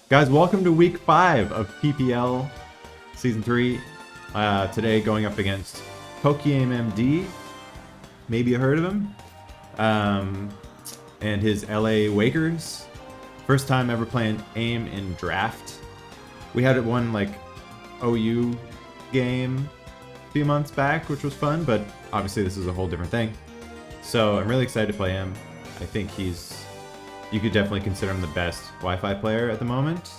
Guys, welcome to week 5 of PPL Season 3. Today going up against Pokeaim MD. Maybe you heard of him. And his LA Wakers. First time ever playing AIM in draft. We had one like OU game a few months back, which was fun, but obviously this is a whole different thing. So I'm really excited to play him. I think you could definitely consider him the best Wi-Fi player at the moment.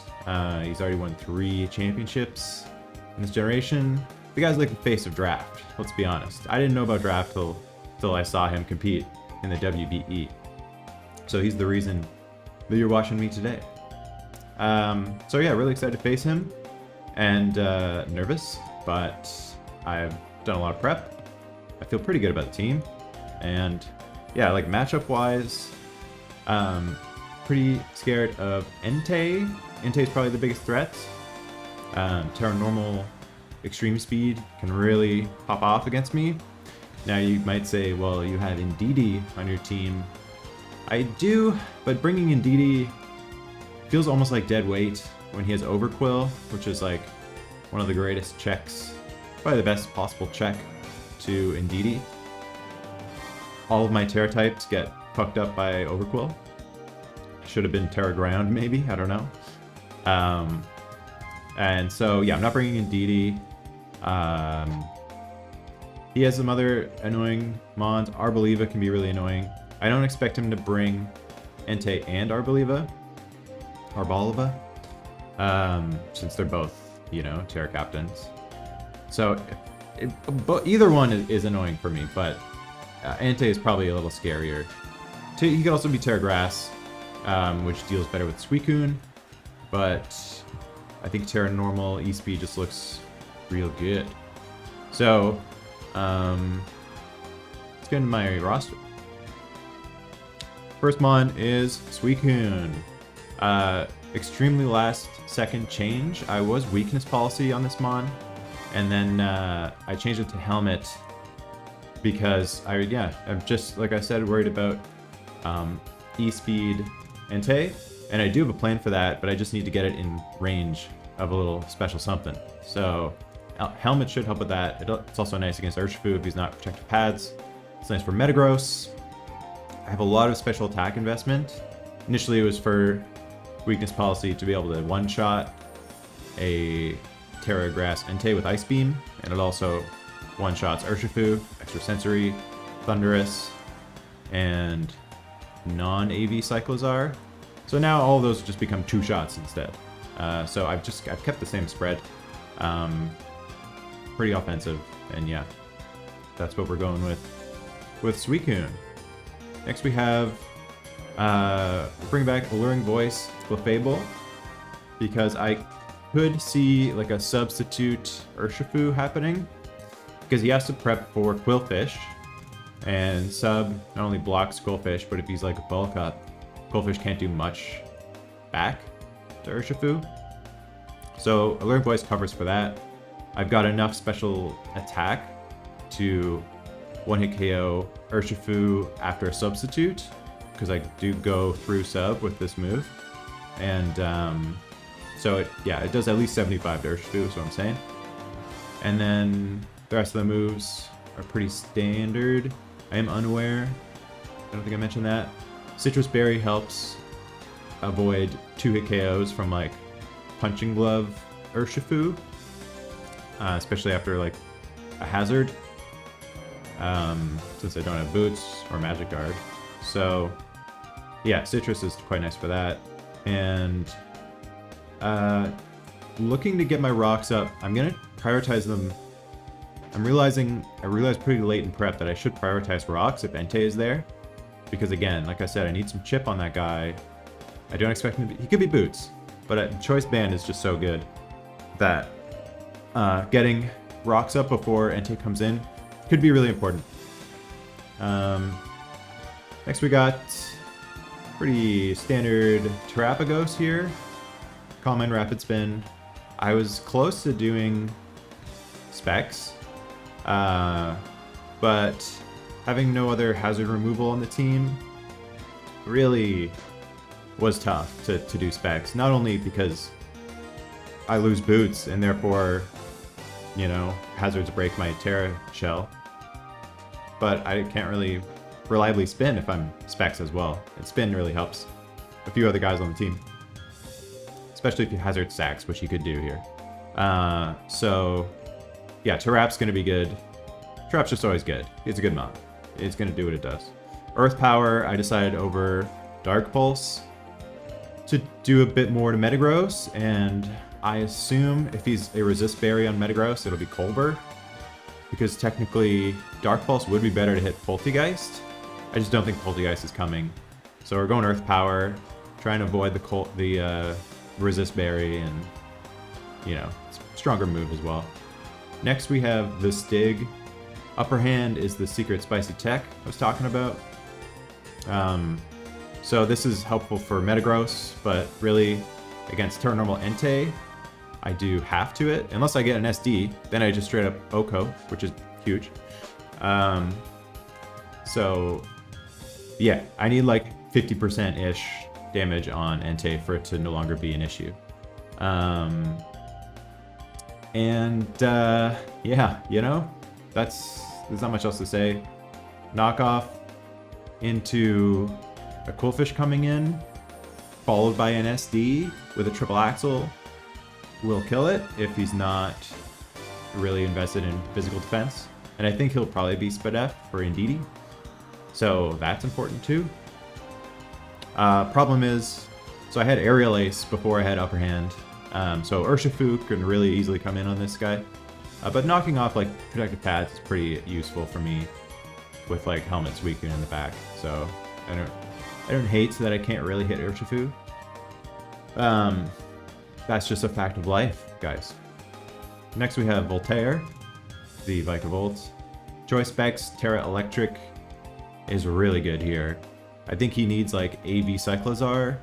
He's already won 3 championships in this generation. The guy's like the face of draft, let's be honest. I didn't know about draft till I saw him compete in the WBE. So he's the reason that you're watching me today. So yeah, really excited to face him. And nervous, but I've done a lot of prep. I feel pretty good about the team. And yeah, like matchup-wise, pretty scared of Entei. Entei is probably the biggest threat. Terra Normal Extreme Speed can really pop off against me. Now you might say, well, you have Entei on your team. I do, but bringing Entei feels almost like dead weight when he has Overquill, which is like one of the greatest checks, probably the best possible check to Entei. All of my Terra types get fucked up by Overquill. Should have been Terra Ground, maybe, I don't know. And so, yeah, I'm not bringing in Entei. He has some other annoying mons. Arboliva can be really annoying. I don't expect him to bring Entei and Arboliva, since they're both, you know, Terra captains. So, either one is annoying for me, but Entei is probably a little scarier. He could also be Terra Grass, which deals better with Suicune, but I think Terra Normal E-Speed just looks real good. So, let's get into my roster. First mon is Suicune. Extremely last second change. I was weakness policy on this mon, and then I changed it to helmet because I'm just, like I said, worried about E-Speed Entei, and I do have a plan for that, but I just need to get it in range of a little special something. So helmet should help with that. It's also nice against Urshifu if he's not protective pads. It's nice for Metagross. I have a lot of special attack investment. Initially it was for weakness policy to be able to one-shot a Terra Grass Entei with Ice Beam, and it also one-shots Urshifu, Extrasensory, Thundurus, and non-AV Cyclozar. So now all of those just become 2 shots instead. So I've kept the same spread. Pretty offensive, and yeah, that's what we're going with Suicune. Next we have bring back Alluring Voice Clefable, because I could see like a substitute Urshifu happening, because he has to prep for Quillfish, and sub not only blocks Quillfish, but if he's like a bulk up, Quillfish can't do much back to Urshifu. So Alluring Voice covers for that. I've got enough special attack to one-hit KO Urshifu after a substitute, because I do go through sub with this move. And so it does at least 75 to Urshifu is what I'm saying. And then the rest of the moves are pretty standard. I am unaware. I don't think I mentioned that. Citrus Berry helps avoid 2-hit KOs from like Punching Glove Urshifu, especially after like a hazard, since I don't have boots or magic guard. So yeah, Citrus is quite nice for that. And looking to get my rocks up, I'm gonna prioritize them. I realized pretty late in prep that I should prioritize rocks if Entei is there, because again, like I said, I need some chip on that guy. I don't expect him to be, he could be boots, but Choice Band is just so good that getting rocks up before Entei comes in could be really important. Next we got pretty standard Terapagos here. Calm Mind Rapid Spin. I was close to doing Specs, but having no other hazard removal on the team really was tough to do specs. Not only because I lose boots and therefore, you know, hazards break my Terra shell, but I can't really reliably spin if I'm specs as well. And spin really helps a few other guys on the team, especially if you hazard stacks, which you could do here. So yeah, Terrap's gonna be good. Terrap's just always good. It's a good mod. It's gonna do what it does. Earth Power, I decided over Dark Pulse to do a bit more to Metagross, and I assume if he's a Resist Berry on Metagross, it'll be Colbur, because technically Dark Pulse would be better to hit Poltegeist. I just don't think Poltegeist is coming. So we're going Earth Power, trying to avoid the Resist Berry, and, you know, stronger move as well. Next we have the Stig. Upper Hand is the secret spicy tech I was talking about. So this is helpful for Metagross, but really against Terra Normal Entei, I do half to it. Unless I get an SD, then I just straight up Oko, which is huge. So yeah, I need like 50%-ish damage on Entei for it to no longer be an issue. Yeah, you know, there's not much else to say. Knockoff into a Coolfish coming in, followed by an SD with a triple axle will kill it if he's not really invested in physical defense. And I think he'll probably be Spadef for Indeedee. So that's important too. Problem is, so I had Aerial Ace before I had Upper Hand. So Urshifu can really easily come in on this guy. But knocking off like Protective Pads is pretty useful for me with like Helmet Suicune in the back. So I don't hate that I can't really hit Urshifu. That's just a fact of life, guys. Next we have Voltaire, the Vikavolt. Choice Specs Terra Electric is really good here. I think he needs like AV Cyclozar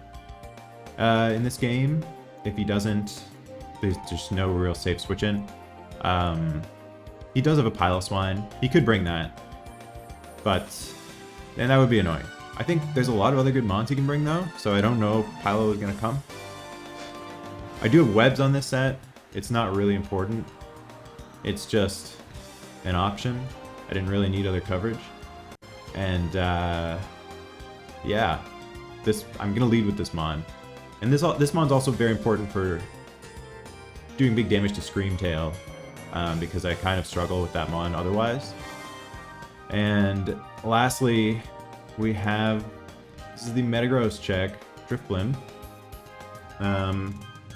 in this game. If he doesn't, there's just no real safe switch in. He does have a Piloswine. He could bring that, but then that would be annoying. I think there's a lot of other good mons he can bring though, so I don't know if Pilo is gonna come. I do have webs on this set. It's not really important. It's just an option. I didn't really need other coverage. And yeah, I'm gonna lead with this mon. And this mon's also very important for doing big damage to Screamtail, because I kind of struggle with that mon otherwise. And lastly, we have, this is the Metagross check, Drifblim.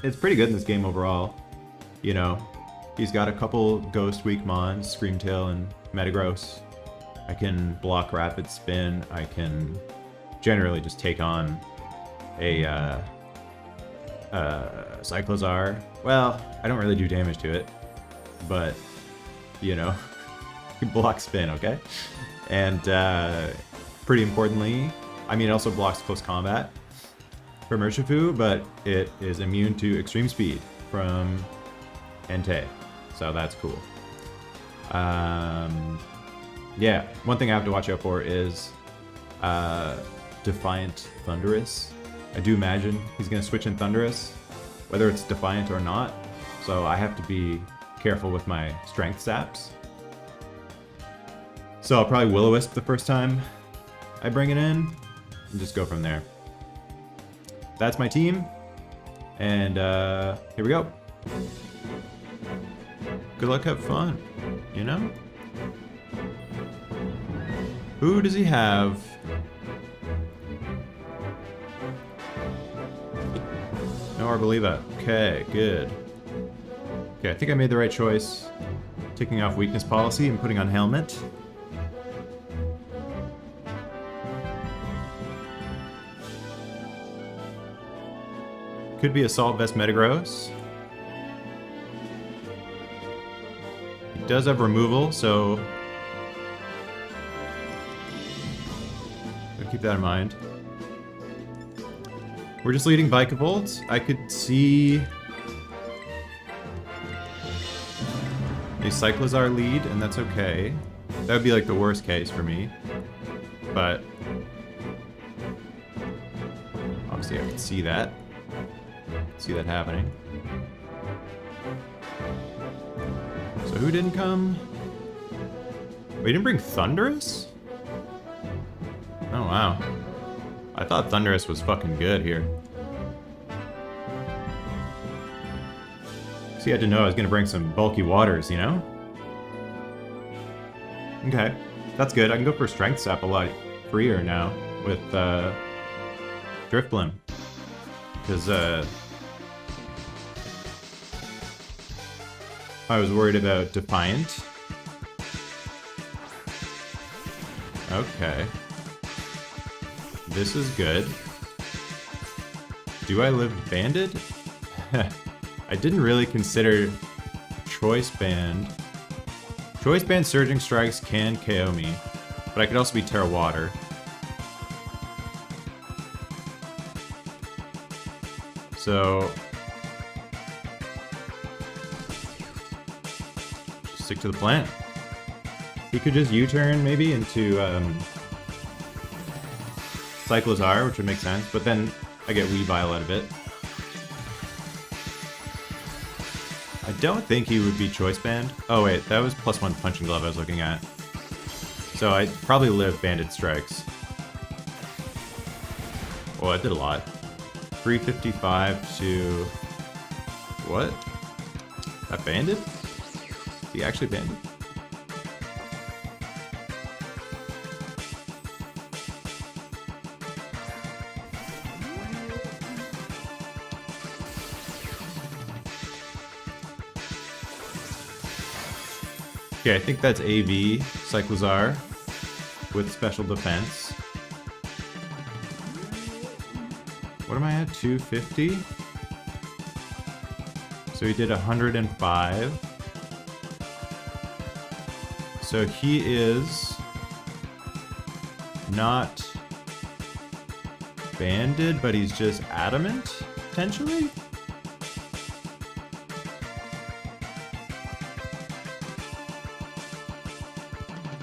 It's pretty good in this game overall. You know, he's got a couple Ghost Weak mons, Screamtail and Metagross. I can block Rapid Spin. I can generally just take on a Cyclozar. Well, I don't really do damage to it, but, you know, block Spin, okay? And pretty importantly, I mean, it also blocks close combat from Urshifu, but it is immune to extreme speed from Entei, so that's cool. Yeah, one thing I have to watch out for is Defiant Thundurus. I do imagine he's going to switch in Thundurus, whether it's Defiant or not, so I have to be careful with my strength saps. So I'll probably Will-O-Wisp the first time I bring it in, and just go from there. That's my team, and here we go. Good luck, have fun, you know? Who does he have? No Arboliva. Okay, good. Okay, I think I made the right choice. Taking off weakness policy and putting on helmet. Could be Assault Vest Metagross. He does have removal, so gotta keep that in mind. We're just leading Vikavolt. I could see a Cyclozar lead, and that's okay. That would be like the worst case for me. But See, I can see that. See that happening. So who didn't come? Wait, he didn't bring Thunderous? Oh, wow. I thought Thunderous was fucking good here. So you had to know I was gonna bring some bulky waters, you know? Okay, that's good. I can go for Strength Sap a lot freer now with Drifblim. Because I was worried about Defiant. Okay. This is good. Do I live banded? I didn't really consider Choice Band. Choice Band Surging Strikes can KO me, but I could also be Terra Water. So just stick to the plan. He could just U-turn maybe into Cyclozar, which would make sense, but then I get Weavile out of it. I don't think he would be Choice Band. Oh wait, that was +1 Punching Glove I was looking at. So I'd probably live Banded Strikes. Oh, I did a lot. 355 to... What? That banded? Is he actually banded? Okay, I think that's AV Cyclozar with special defense. What am I at? 250? So he did 105. So he is not banded, but he's just adamant, potentially?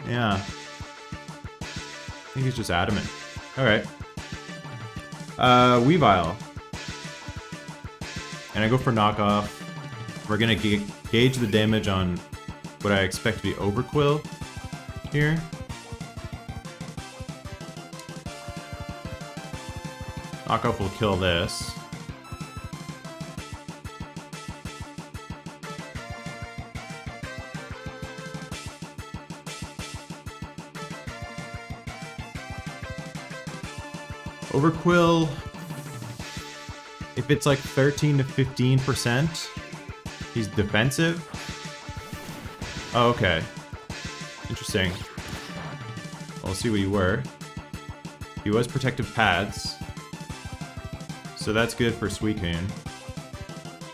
Yeah. I think he's just adamant. Alright. Weavile. And I go for knockoff. We're gonna gauge the damage on what I expect to be Overquill here. Knockoff will kill this. Overquill, if it's like 13 to 15%, he's defensive. Oh, okay. Interesting. Well, let's see what you were. He was protective pads. So that's good for Suicune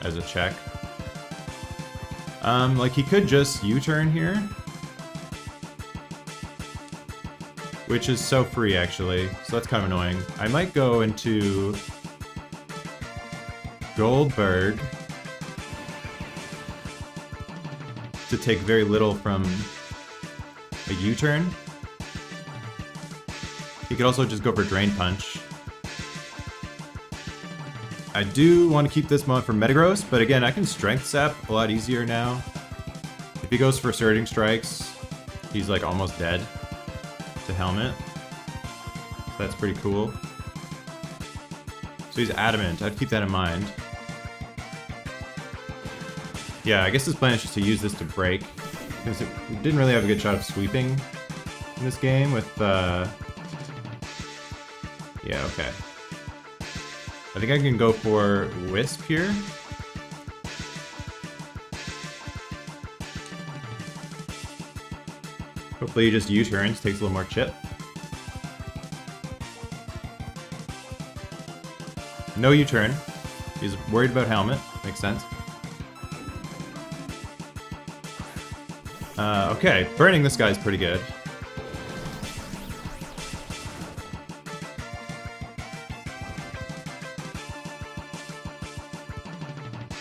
as a check. Like he could just U-turn here. Which is so free, actually. So that's kind of annoying. I might go into Goldberg to take very little from a U-turn. He could also just go for Drain Punch. I do want to keep this mod for Metagross, but again, I can Strength Sap a lot easier now. If he goes for Surging Strikes, he's like almost dead to Helmet. So that's pretty cool. So he's adamant. I'd keep that in mind. Yeah, I guess his plan is just to use this to break. Because it didn't really have a good shot of sweeping in this game with yeah, okay. I think I can go for Wisp here. Hopefully he just U-turns, takes a little more chip. No U-turn. He's worried about Helmet. Makes sense. Okay, burning this guy's pretty good.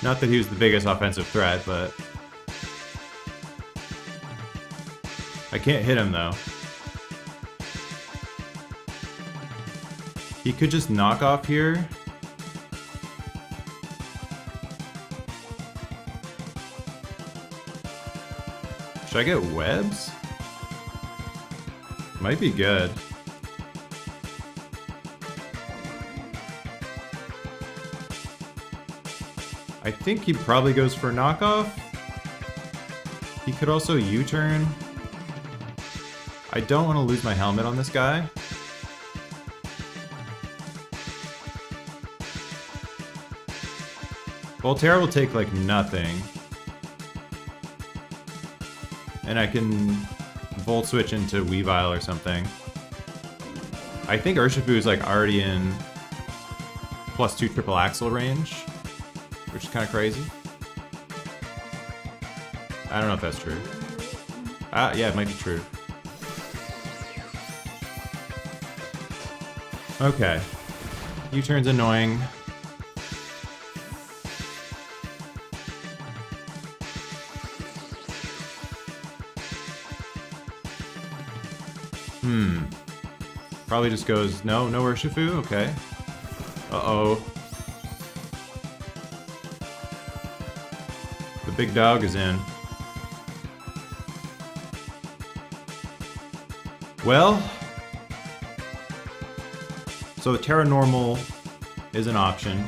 Not that he was the biggest offensive threat, but... I can't hit him, though. He could just knock off here. Should I get webs? Might be good. I think he probably goes for knockoff. He could also U-turn. I don't want to lose my helmet on this guy. Volterra will take like nothing. And I can Volt Switch into Weavile or something. I think Urshifu is like already in +2 triple axle range, which is kind of crazy. I don't know if that's true. Yeah, it might be true. Okay. U-turn's annoying. Probably just goes, no Urshifu? Okay. Uh-oh. The big dog is in. Well, so Terra Normal is an option.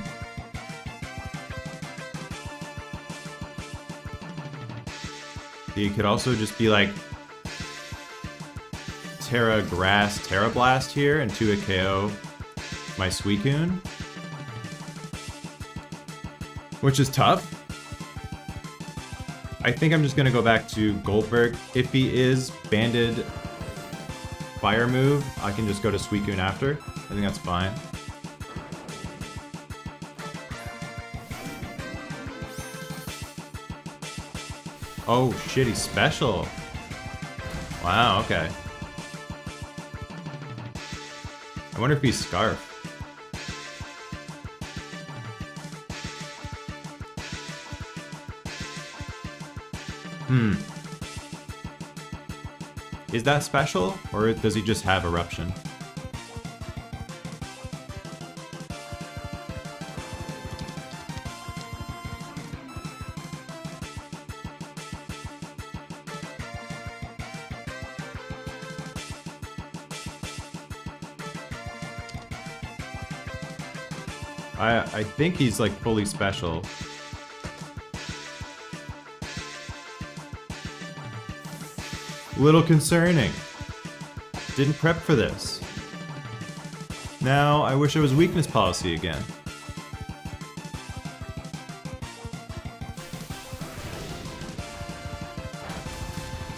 You could also just be like Terra Grass, Terra Blast here and 2-hit KO my Suicune, which is tough. I think I'm just gonna go back to Goldberg. If he is banded fire move, I can just go to Suicune after. I think that's fine. Oh shit, he's special. Wow, okay. I wonder if he's Scarf. Is that special, or does he just have Eruption? I think he's like fully special. Little concerning. Didn't prep for this. Now I wish it was weakness policy again.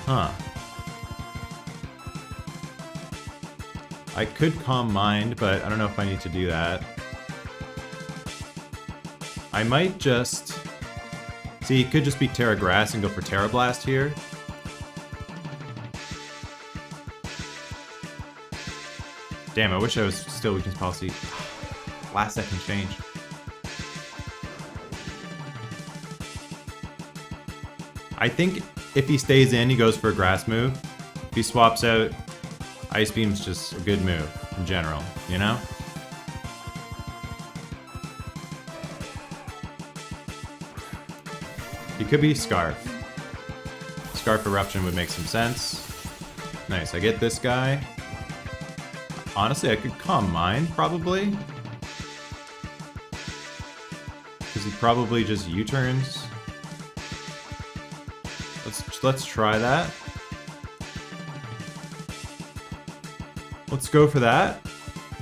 Huh. I could Calm Mind, but I don't know if I need to do that. I might just... See, he could just be Terra Grass and go for Terra Blast here. Damn, I wish I was still weakness policy. Last second change. I think if he stays in, he goes for a grass move. If he swaps out, Ice Beam's just a good move in general, you know? He could be Scarf. Scarf Eruption would make some sense. Nice, I get this guy. Honestly, I could Calm Mind, probably. Because he probably just U-turns. Let's try that. Let's go for that.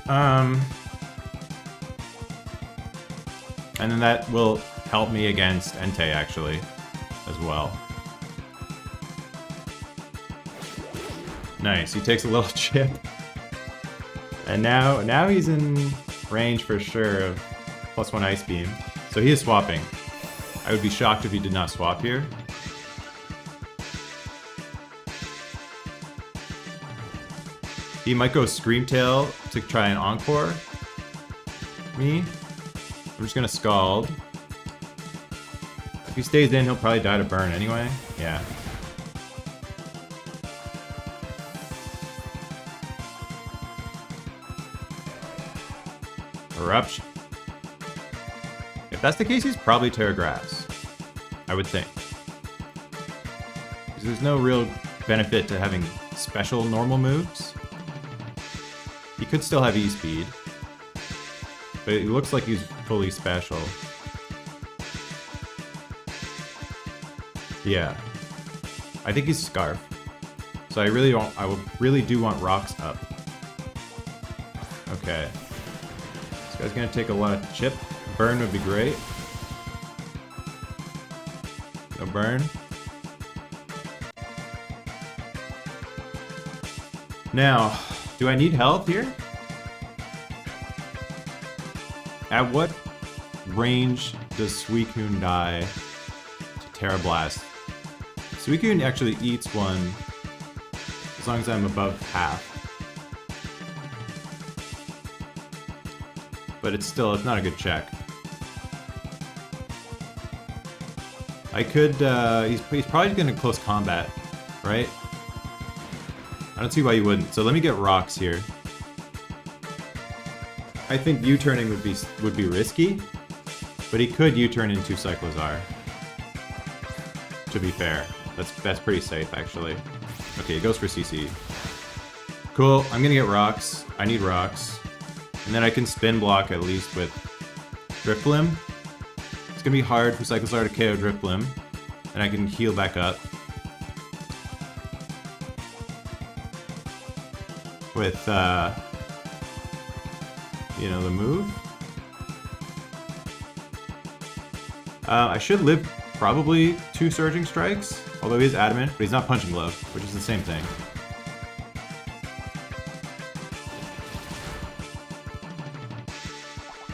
And then that will help me against Entei, actually, as well. Nice, he takes a little chip. And now he's in range for sure of +1 Ice Beam. So he is swapping. I would be shocked if he did not swap here. He might go Scream Tail to try and Encore me. I'm just gonna Scald. If he stays in, he'll probably die to burn anyway. Yeah. Eruption. If that's the case, he's probably Terra Grass. I would think. Because there's no real benefit to having special normal moves. He could still have E-Speed. But it looks like he's fully special. Yeah. I think he's Scarf. So I really do want Rocks up. Okay. This guy's gonna take a lot of chip. Burn would be great. No burn. Now, do I need health here? At what range does Suicune die to Terra Blast? Suicune actually eats one as long as I'm above half. But it's not a good check. I could, he's probably gonna close combat, right? I don't see why you wouldn't. So let me get rocks here. I think U-turning would be risky, but he could U-turn into Cyclozar. To be fair, that's pretty safe actually. Okay, it goes for CC. Cool. I'm gonna get rocks. I need rocks, and then I can spin block at least with Drifblim. It's gonna be hard for Cyclozar to KO Drifblim, and I can heal back up with you know, the move. I should live probably 2 Surging Strikes, although he is adamant, but he's not Punching Glove, which is the same thing.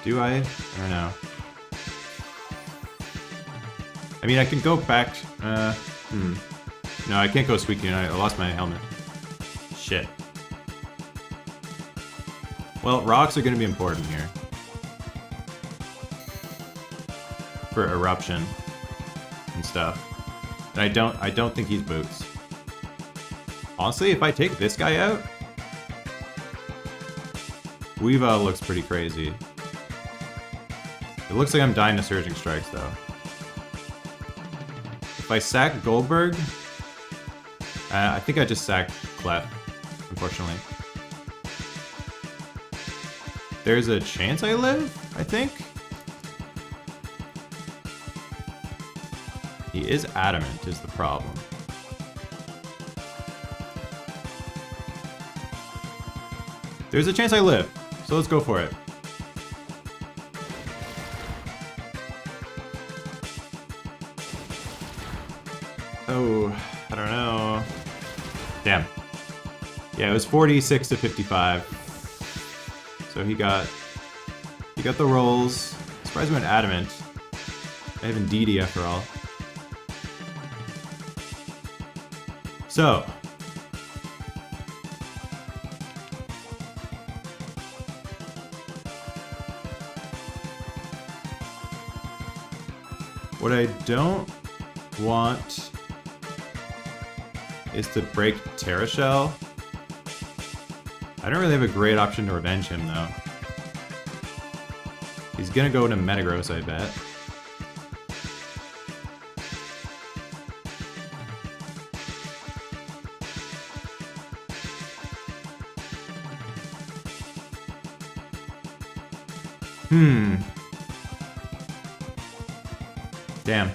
Do I? I don't know. I mean, I can go back. No, I can't go Suicune. I lost my helmet. Shit. Well, rocks are going to be important here. For Eruption and stuff. And I don't think he's Boots. Honestly, if I take this guy out, Weavile looks pretty crazy. It looks like I'm dying to Surging Strikes, though. If I sack Goldberg, I think I just sacked Clef, unfortunately. There's a chance I live, I think. He is adamant, is the problem. There's a chance I live, so let's go for it. Oh, I don't know. Damn. Yeah, it was 46 to 55. So he got the rolls. Surprised he went adamant. I have Indeedee after all. So what I don't want is to break Terra Shell. I don't really have a great option to revenge him, though. He's gonna go into Metagross, I bet. Damn.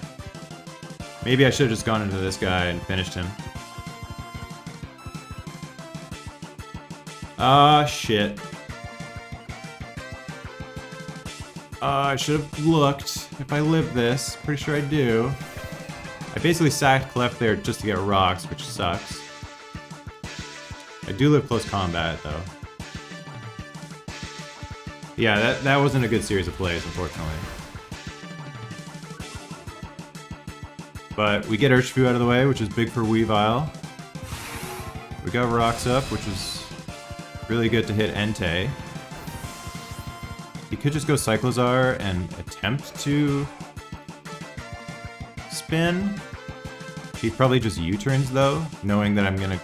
Maybe I should have just gone into this guy and finished him. Ah, shit. I should have looked if I live this. Pretty sure I do. I basically sacked Clef there just to get rocks, which sucks. I do live close combat, though. Yeah, that wasn't a good series of plays, unfortunately. But we get Urshifu out of the way, which is big for Weavile. We got rocks up, which is really good to hit Entei. He could just go Cyclozar and attempt to spin. He probably just U-turns though, knowing that I'm gonna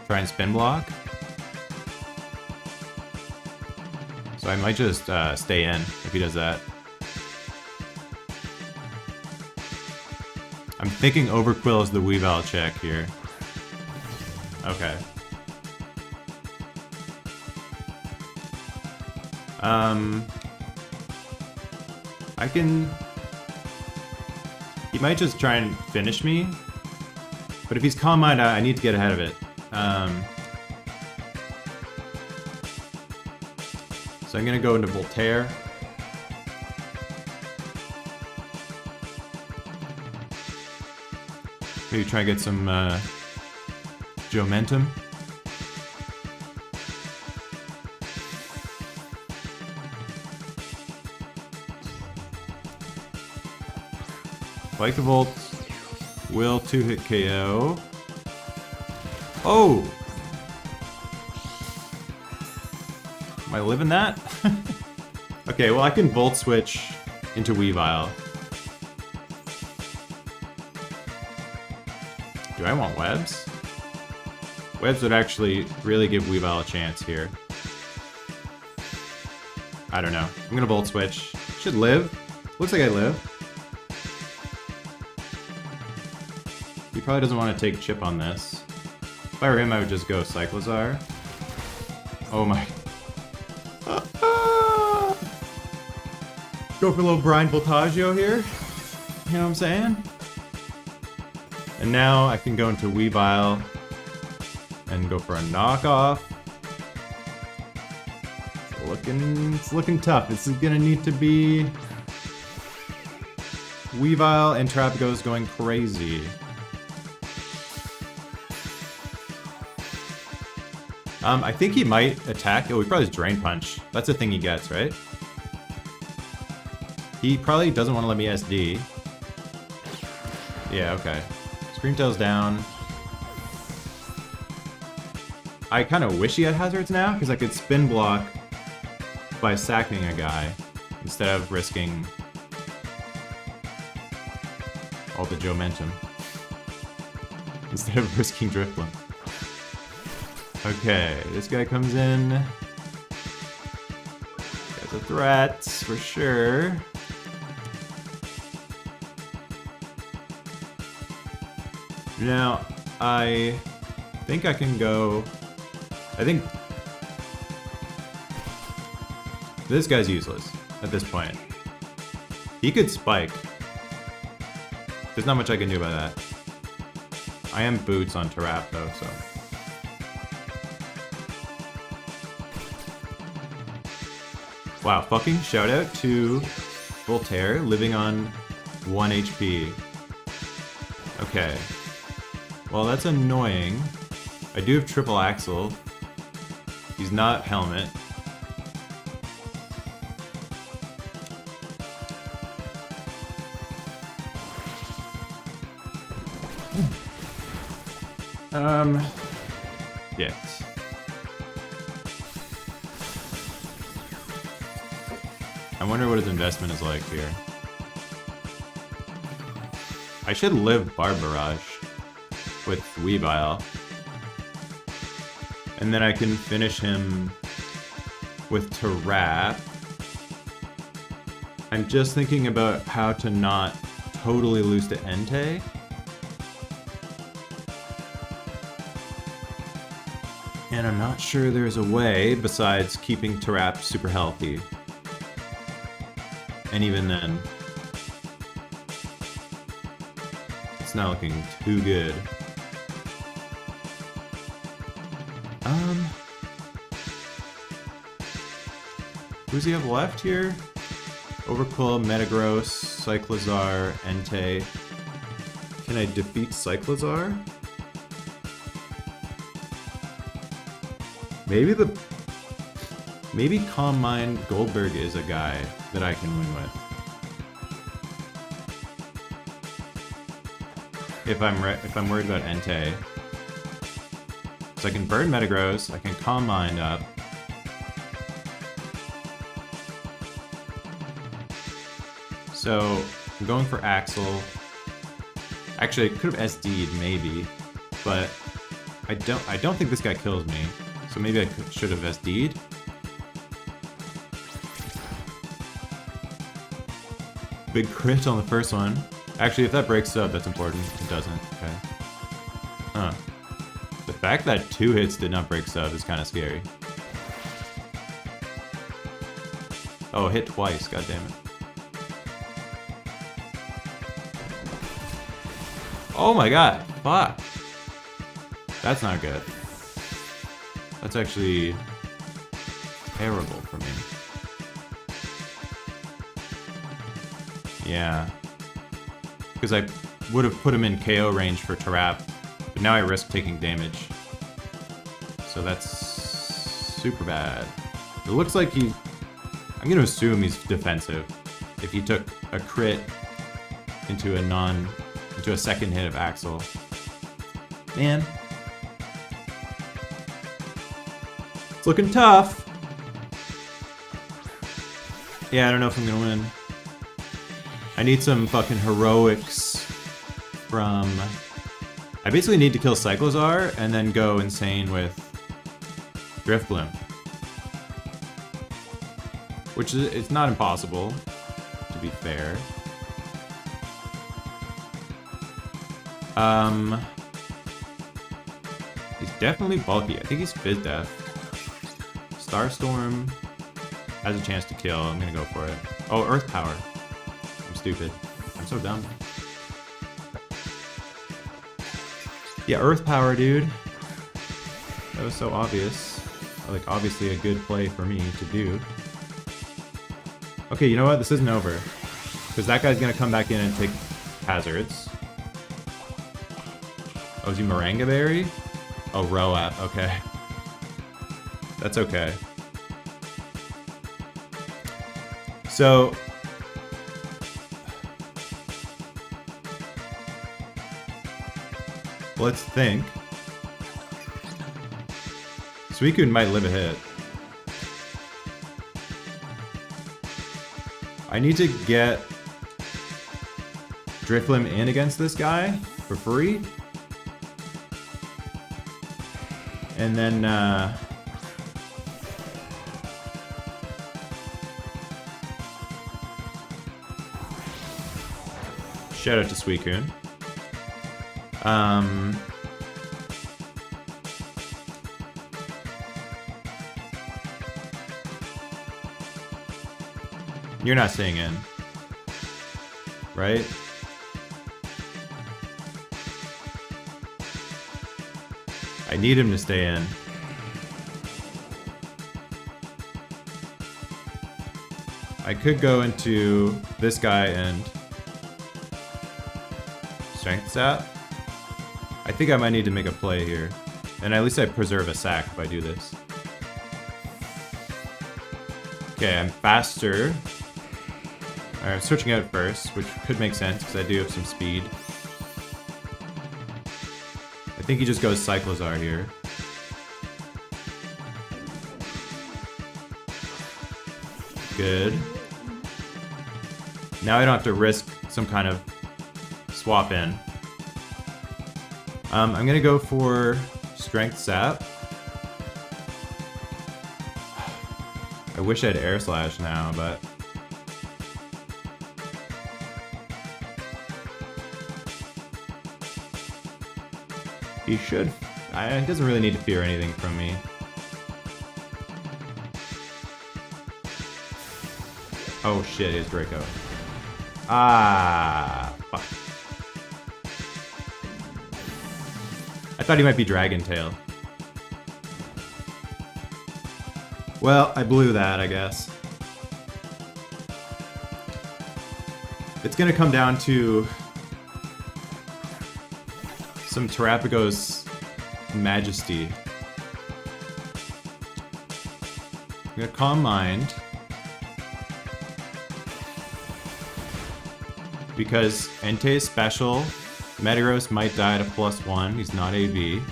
try and spin block. So I might just stay in if he does that. I'm thinking Overquill is the Weavile check here. Okay. I can... He might just try and finish me. But if he's Calm Mind, I need to get ahead of it. So I'm gonna go into Voltaire. Maybe try and get some Jomentum. Like the Volt, will 2-hit KO. Oh! Am I living that? Okay, well I can Volt Switch into Weavile. Do I want Webs? Webs would actually really give Weavile a chance here. I don't know. I'm gonna Volt Switch. Should live. Looks like I live. He probably doesn't want to take chip on this. If I were him, I would just go Cyclozar. Oh my. Go for a little Brian Voltaggio here. You know what I'm saying? And now I can go into Weavile and go for a knockoff. It's looking tough. This is gonna need to be Weavile and Trapago's going crazy. I think he might attack. Oh, he probably has Drain Punch. That's the thing he gets, right? He probably doesn't want to let me SD. Yeah, okay. Screamtail's down. I kind of wish he had Hazards now, because I could Spin Block by sacking a guy, instead of risking all the Jomentum. Instead of risking Drifloon. Okay, this guy comes in. Guy's a threat, for sure. Now, I think I can go... I think... This guy's useless at this point. He could Spike. There's not much I can do about that. I am Boots on Tarap though, so... Wow, fucking shout out to Voltaire, living on 1 HP. Okay. Well, that's annoying. I do have Triple Axle. He's not Helmet. Yeah. I wonder what his investment is like here. I should live Barbarage with Weavile. And then I can finish him with Tarap. I'm just thinking about how to not totally lose to Entei. And I'm not sure there's a way besides keeping Tarap super healthy. And even then, it's not looking too good. Who's he have left here? Overquill, Metagross, Cyclozar, Entei. Can I defeat Cyclozar? Maybe Calm Mind Goldberg is a guy that I can win with. If I'm worried about Entei. So I can burn Metagross, I can Calm Mind up. So I'm going for Axel. Actually, I could have SD'd maybe, but I don't think this guy kills me. So maybe I should have SD'd. Big crit on the first one. Actually, if that breaks sub, that's important. It doesn't. Okay. Huh. The fact that 2 hits did not break sub is kind of scary. Oh, hit twice. God damn it. Oh my god. Fuck. That's not good. That's actually terrible for me. Yeah. Because I would have put him in KO range for Trap, but now I risk taking damage. So that's super bad. It looks like he... I'm going to assume he's defensive. If he took a crit into a second hit of Axel. Man. It's looking tough. Yeah, I don't know if I'm going to win. I need some fucking heroics from... I basically need to kill Cyclozar and then go insane with Drifblim. Which is, it's not impossible, to be fair. He's definitely bulky. I think he's Fizz Death. Starstorm has a chance to kill. I'm gonna go for it. Oh, Earth Power. I'm stupid. I'm so dumb. Yeah, Earth Power, dude. That was so obvious. Like, obviously a good play for me to do. Okay, you know what? This isn't over. Because that guy's gonna come back in and take hazards. Oh, is he Moringa Berry? Oh, Roat. Okay. That's okay. So... let's think. Suicune might live a hit. I need to get Drifblim in against this guy for free. And then, shout out to Suicune. You're not staying in, right? I need him to stay in. I could go into this guy and Strength Sap. I think I might need to make a play here. And at least I preserve a sack if I do this. Okay, I'm faster. Alright, I'm switching out first, which could make sense because I do have some speed. I think he just goes Cyclozar here. Good. Now I don't have to risk some kind of swap in. I'm gonna go for Strength Sap. I wish I had Air Slash now, but... he should... he doesn't really need to fear anything from me. Oh shit, it's Draco. Ah, fuck. I thought he might be Dragon Tail. Well, I blew that, I guess. It's gonna come down to some Terrapagos Majesty. I'm gonna Calm Mind. Because Entei is special, Metagross might die at a +1, he's not AB.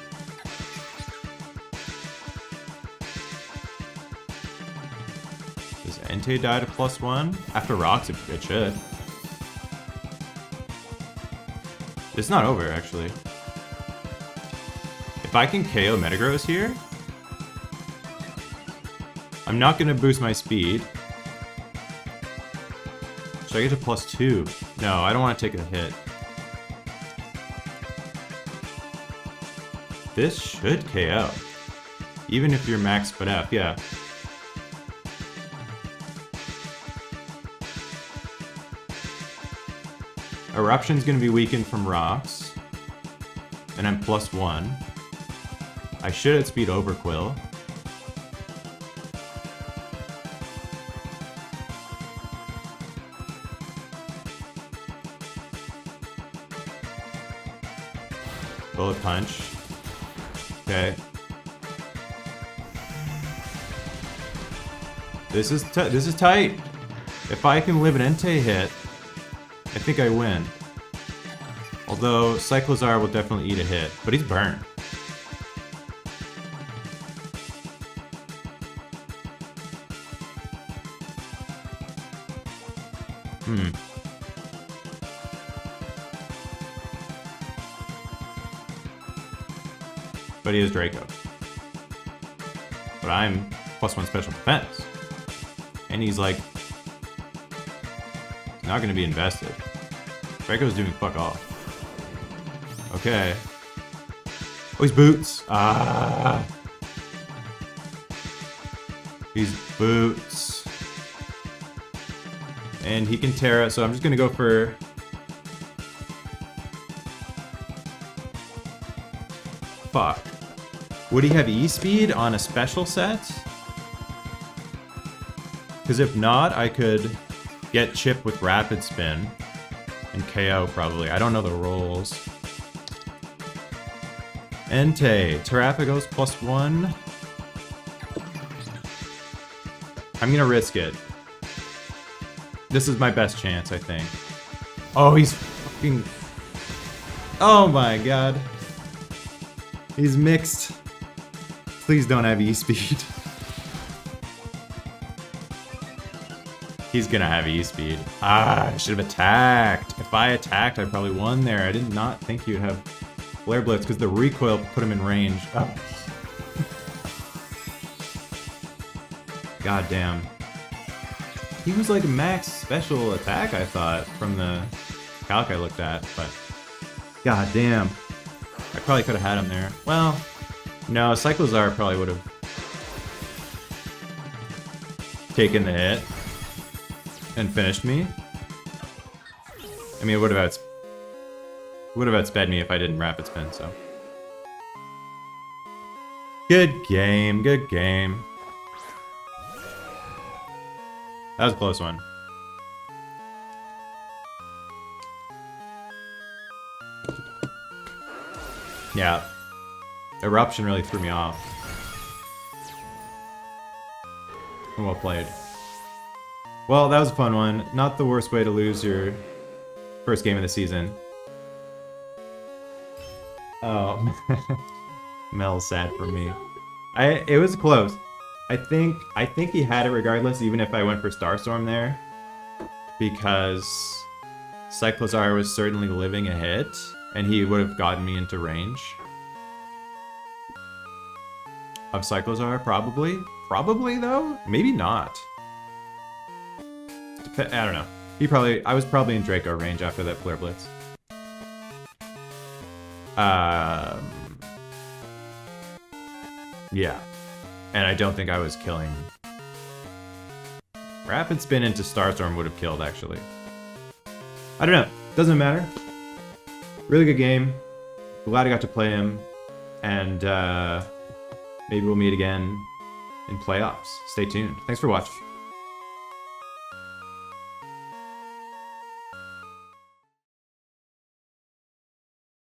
Does Entei die at a +1? After rocks, it should. It's not over, actually. If I can KO Metagross here, I'm not gonna boost my speed. Should I get to +2? No, I don't want to take a hit. This should KO. Even if you're max FNF, yeah. Eruption's gonna be weakened from rocks. And I'm +1. I should outspeed Overquill. Bullet punch. Okay. This is tight. If I can live an Entei hit, I think I win. Although Cyclozar will definitely eat a hit, but he's burned. But he is Draco. But I'm +1 special defense. And he's like not gonna be invested. Draco's doing fuck off. Okay. Oh, he's boots. Ah. He's boots. And he can Terra, so I'm just gonna go for... Fuck. Would he have E-Speed on a special set? Because if not, I could get Chip with Rapid Spin and KO probably. I don't know the rolls. Entei. Terrapagos +1. I'm gonna risk it. This is my best chance, I think. Oh, he's fucking... Oh my god. He's mixed. Please don't have E-Speed. He's gonna have E-Speed. Ah, I should have attacked. If I attacked, I probably won there. I did not think he would have Flare Blitz because the recoil put him in range. Oh. God damn. He was like max special attack, I thought, from the calc I looked at, but... God damn. I probably could have had him there. Well, no, Cyclozar probably would have taken the hit and finished me. I mean, it would have outsped me if I didn't Rapid Spin, so. Good game, good game. That was a close one. Yeah. Eruption really threw me off. Well played. Well, that was a fun one. Not the worst way to lose your first game of the season. Oh. Mel's sad for me. It was close. I think he had it regardless, even if I went for Starstorm there. Because Cyclozar was certainly living a hit, and he would have gotten me into range. Of Cyclozar, probably. Probably, though? Maybe not. I don't know. I was probably in Draco range after that Flare Blitz. Yeah. And I don't think I was killing. Rapid Spin into Starstorm would have killed, actually. I don't know. Doesn't matter. Really good game. Glad I got to play him. And maybe we'll meet again in playoffs. Stay tuned. Thanks for watching.